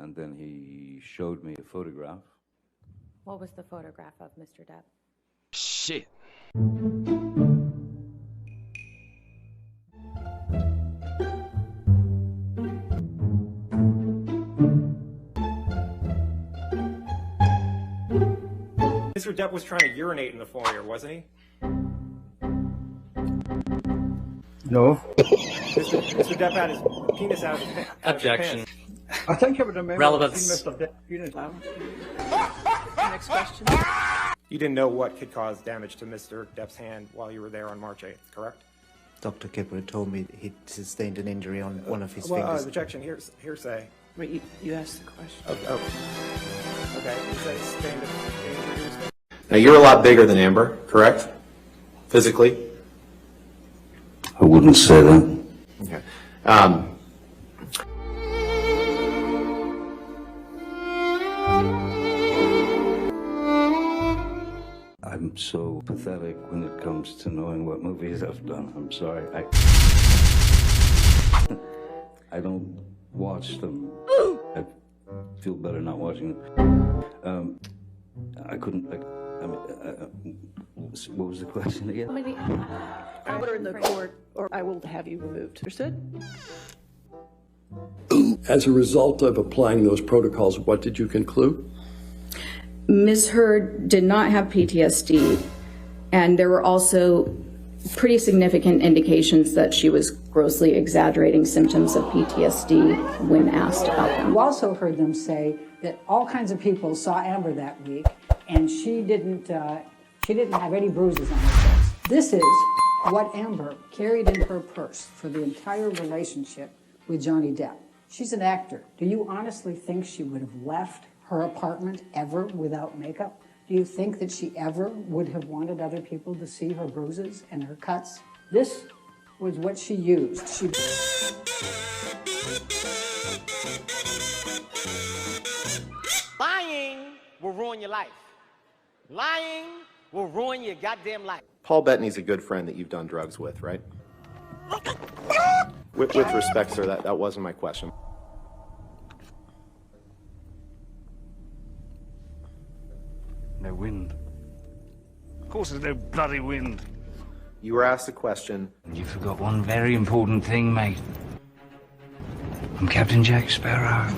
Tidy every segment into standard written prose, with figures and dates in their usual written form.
And then he showed me a photograph. What was the photograph of Mr. Depp? Shit. Mr. Depp was trying to urinate in the foyer, wasn't he? No. Mr. Depp had his penis out of his pants. Objection. I think I would remember Relevance. seeing Mr. Depp penis. Next question. You didn't know what could cause damage to Mr. Depp's hand while you were there on March 8th, correct? Dr. Kipper told me he'd sustained an injury on one of his Well, fingers. objection, hearsay. Wait, you asked the question. Okay, you said he sustained an injury. Now, you're a lot bigger than Amber, correct? Physically? I wouldn't say that. Okay. I'm so pathetic when it comes to knowing what movies I've done. I'm sorry. I don't watch them. I feel better not watching them. I couldn't, what was the question again? Maybe Order in the court, or I will have you removed. Understood? As a result of applying those protocols, what did you conclude? Ms. Heard did not have PTSD, and there were also pretty significant indications that she was grossly exaggerating symptoms of PTSD when asked about them. You also heard them say that all kinds of people saw Amber that week, and she didn't have any bruises on her face. This is what Amber carried in her purse for the entire relationship with Johnny Depp. She's an actor. Do you honestly think she would have left her apartment ever without makeup? Do you think that she ever would have wanted other people to see her bruises and her cuts? This was what she used. Lying will ruin your life. Lying will ruin your goddamn life. Paul Bettany's a good friend that you've done drugs with, right? With respect, sir, that wasn't my question. No wind. Of course there's no bloody wind. You were asked a question. You forgot one very important thing, mate. I'm Captain Jack Sparrow.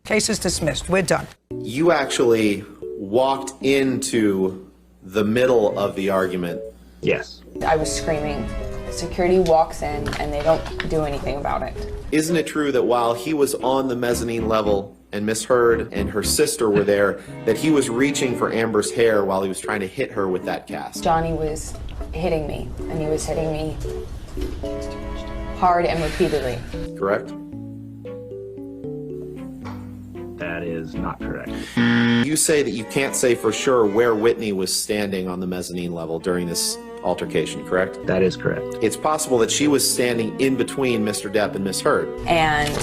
Case is dismissed. We're done. You actually walked into the middle of the argument. Yes. I was screaming. Security walks in and they don't do anything about it. Isn't it true that while he was on the mezzanine level and Miss Heard and her sister were there, that he was reaching for Amber's hair while he was trying to hit her with that cast? Johnny was hitting me, and he was hitting me hard and repeatedly. Correct? That is not correct. You say that you can't say for sure where Whitney was standing on the mezzanine level during this altercation, correct? That is correct. It's possible that she was standing in between Mr. Depp and Miss Heard. And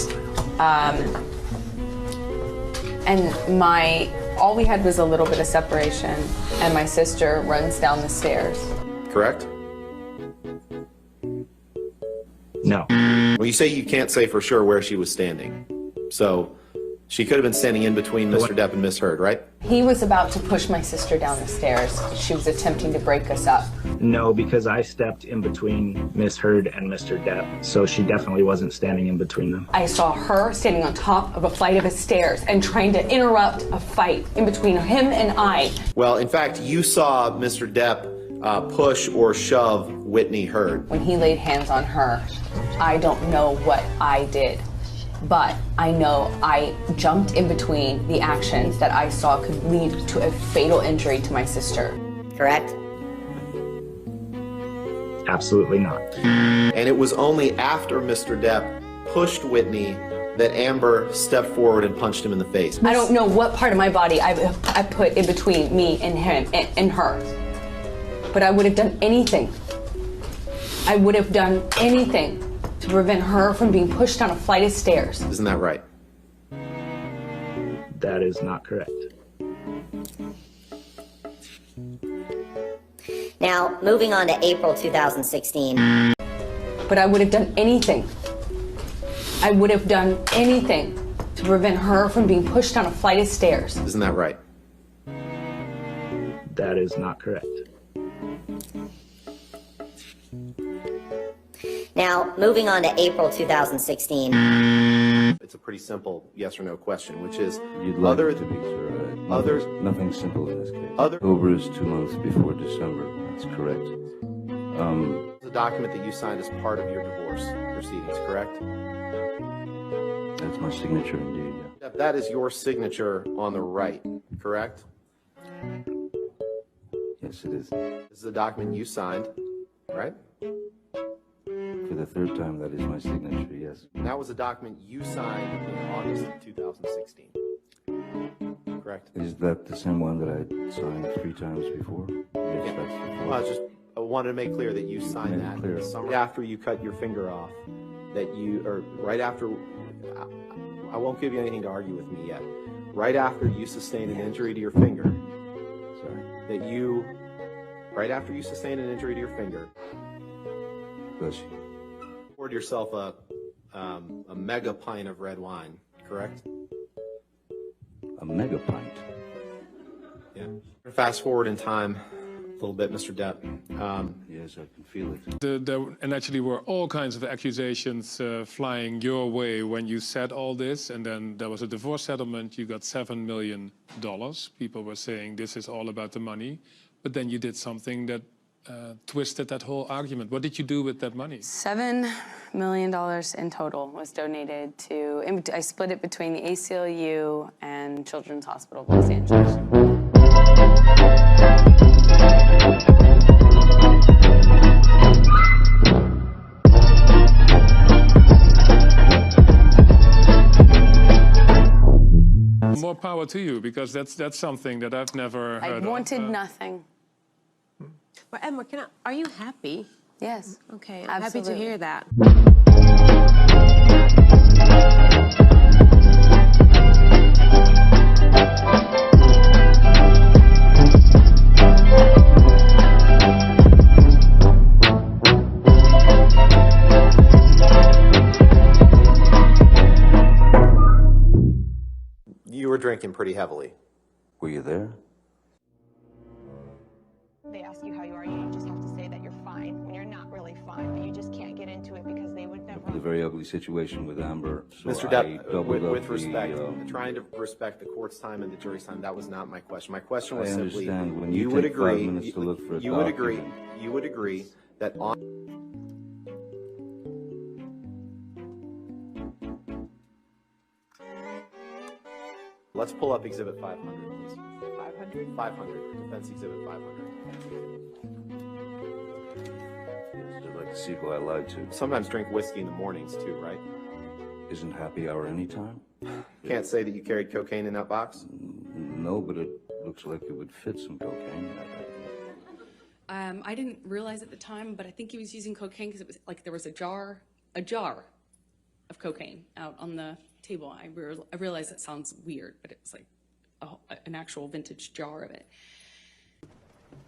all we had was a little bit of separation, and my sister runs down the stairs. Correct? No. Well, you say you can't say for sure where she was standing. So she could have been standing in between Mr. Depp and Miss Heard, right? He was about to push my sister down the stairs. She was attempting to break us up. No, because I stepped in between Miss Heard and Mr. Depp, so she definitely wasn't standing in between them. I saw her standing on top of a flight of stairs and trying to interrupt a fight in between him and I. Well, in fact, you saw Mr. Depp push or shove Whitney Heard. When he laid hands on her, I don't know what I did, but I know I jumped in between the actions that I saw could lead to a fatal injury to my sister. Correct? Absolutely not. And it was only after Mr. Depp pushed Whitney that Amber stepped forward and punched him in the face. I don't know what part of my body I put in between me and him and her, but I would have done anything. I would have done anything to prevent her from being pushed down a flight of stairs. Isn't that right? That is not correct. Now, moving on to April 2016. But I would have done anything. I would have done anything to prevent her from being pushed down a flight of stairs. Isn't that right? That is not correct. Now, moving on to April 2016. It's a pretty simple yes or no question, which is You'd like it to be, sir. Nothing simple in this case. October is 2 months before December. That's correct. The document that you signed as part of your divorce proceedings, correct? That's my signature indeed, yeah. That is your signature on the right, correct? Yes, it is. This is the document you signed, right? For the third time, that is my signature, yes. And that was a document you signed in August of 2016. Correct? Is that the same one that I signed 3 times before? Yes, that's the Well, I wanted to make clear that you signed that in the summer after you cut your finger off. That you, or right after, I won't give you anything to argue with me yet. Right after you sustained an injury to your finger, right after you sustained an injury to your finger, Bless you. poured yourself a mega pint of red wine, correct? A mega pint? Yeah. Fast forward in time a little bit, Mr. Depp. Yes, I can feel it. And actually were all kinds of accusations flying your way when you said all this, and then there was a divorce settlement. You got $7 million. People were saying this is all about the money, but then you did something that twisted that whole argument. What did you do with that money? $7 million in total was donated to, I split it between the ACLU and Children's Hospital of Los Angeles. More power to you, because that's something that I've never heard I wanted of. nothing. Well, Emma, are you happy? Yes. Okay, I'm Absolutely. happy to hear that. You were drinking pretty heavily. Were you there? They ask you how you are, you just have to say that you're fine when you're not really fine, but you just can't get into it because they would never. The very ugly situation with Amber. So Mr. Depp, with respect, trying to respect the court's time and the jury's time, that was not my question. My question was simply, when you take would 5 agree, minutes to look for a you would agree, document. you would agree that on. Let's pull up Exhibit 500, please. 500? 500, Defense Exhibit 500. Yes, I'd like to see who I lied to. Sometimes drink whiskey in the mornings too, right? Isn't happy hour any time? Can't say that you carried cocaine in that box? No, but it looks like it would fit some cocaine. I didn't realize at the time, but I think he was using cocaine because it was like there was a jar of cocaine out on the table. I realize it sounds weird, but it was like an actual vintage jar of it.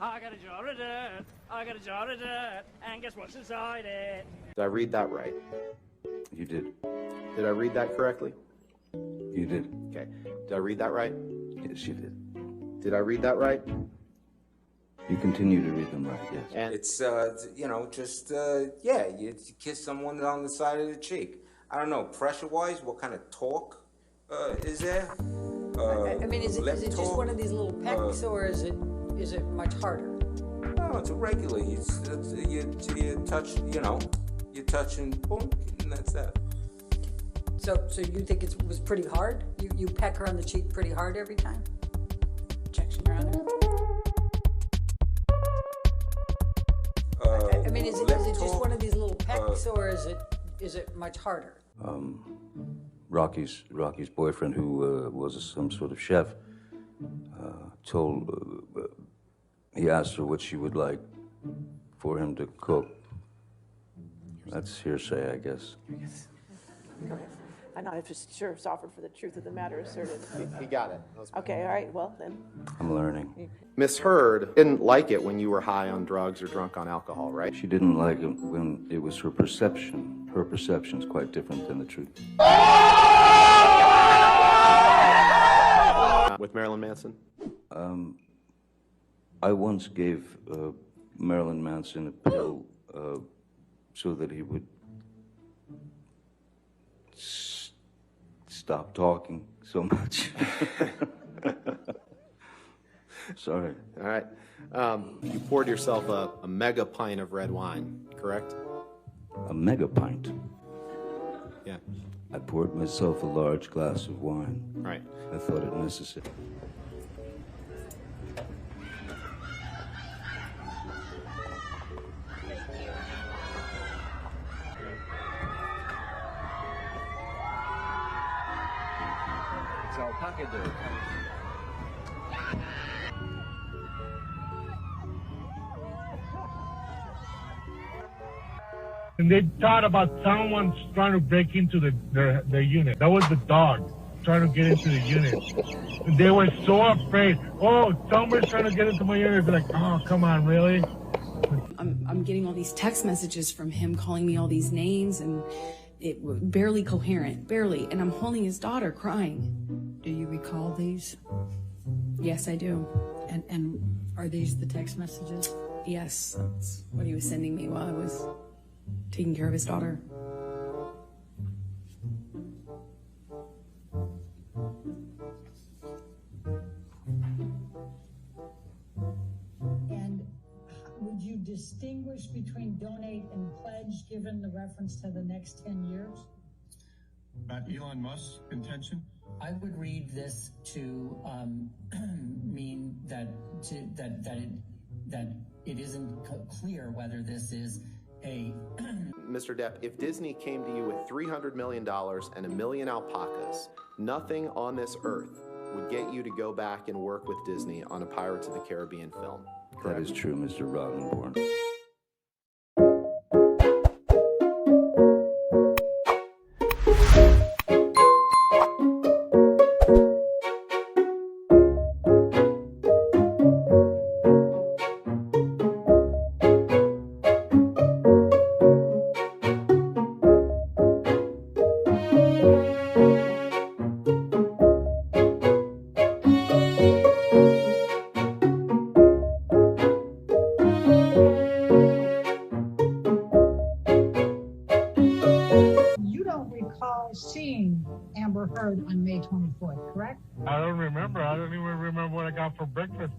I got a jar of dirt, I got a jar of dirt, and guess what's inside it? Did I read that right? You did. Did I read that correctly? You did. Okay. Did I read that right? Yes, you did. Did I read that right? You continue to read them right, yes. And it's, you know, just, yeah, you kiss someone on the side of the cheek. I don't know, pressure-wise, what kind of talk is there? I mean, is it just one of these little pecks, or is it much harder? No, it's a regular. You touch, you know, you touch and boom, and that's that. So you think it was pretty hard? You peck her on the cheek pretty hard every time? Objection, Your Honor. I mean, is it just one of these little pecks, or is it much harder? Rocky's boyfriend, who was some sort of chef, he asked her what she would like for him to cook. That's hearsay, I guess. Go ahead. I'm not sure if offered for the truth of the matter asserted. He got it. Okay, all right, well then. I'm learning. Miss Heard didn't like it when you were high on drugs or drunk on alcohol, right? She didn't like it when it was her perception. Her perception's quite different than the truth. With Marilyn Manson? I once gave Marilyn Manson a pill so that he would stop talking so much. Sorry. All right. You poured yourself a mega pint of red wine, correct? A mega pint? Yeah. I poured myself a large glass of wine. Right. I thought it necessary. It's alpaca day. And they thought about someone trying to break into their unit. That was the dog trying to get into the unit. They were so afraid. Oh, somebody's trying to get into my unit. They're like, oh, come on, really? I'm getting all these text messages from him calling me all these names, and it barely coherent, barely. And I'm holding his daughter crying. Do you recall these? Yes, I do. And are these the text messages? Yes, that's what he was sending me while I was taking care of his daughter. And would you distinguish between donate and pledge given the reference to the next 10 years? About Elon Musk's intention? I would read this to mean that it isn't clear whether this is a Mr. Depp, if Disney came to you with $300 million and 1 million alpacas, nothing on this earth would get you to go back and work with Disney on a Pirates of the Caribbean film. That is true, Mr. Roddenborn. Seeing Amber Heard on May 24th, correct? I don't remember. I don't even remember what I got for breakfast.